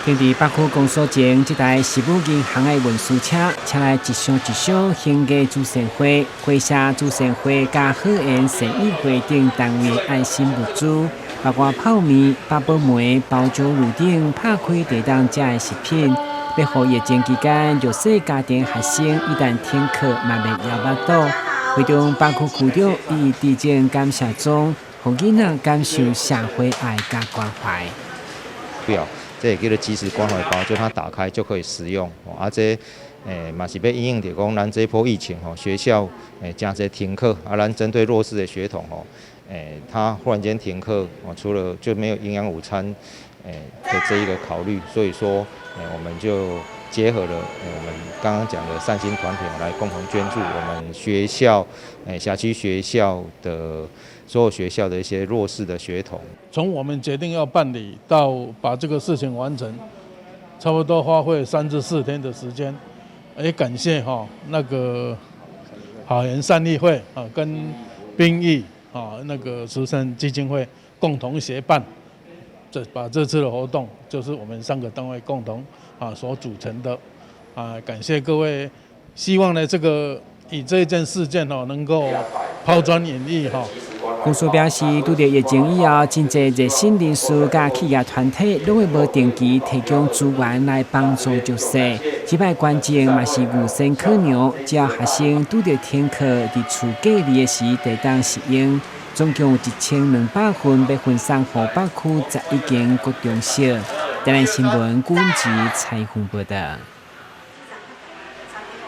停伫北区公所前，这台时务银行的运输车，车内一箱一箱兴价祝善会、会社祝善会加好缘善意会等单位爱心物资，包括泡面、八宝梅、包装乳等拍开地当食的食品。要互疫情期间弱势家庭学生一旦停课，嘛袂摇巴肚。会中北区区长以致敬感谢中，互囡仔感受社会爱加关怀。这也叫做即时关怀包，就它打开就可以使用。这嘛是要因应着讲咱这波疫情学校真侪停课，咱针对弱势的学童他忽然间停课除了就没有营养午餐的这一个考虑，所以说我们就结合了我们刚刚讲的善心团体来共同捐助我们学校辖区学校的所有学校的一些弱势的学童。从我们决定要办理到把这个事情完成，差不多花费3至4天的时间。也感谢那个好人善利会跟兵役那个慈善基金会共同协办，把这次的活动就是我们3个单位共同所组成的感谢各位，希望呢以这件事件能够抛砖引玉公司表示，拄着疫情以后，真侪热心人士甲企业团体拢会无定期提供资源来帮助弱势。这摆关键嘛是无薪课牛，只要学生拄着停课伫厝隔离的时，得当适用。总共有1200份要分送予北区11间国中小。台南新闻古文集采访报道。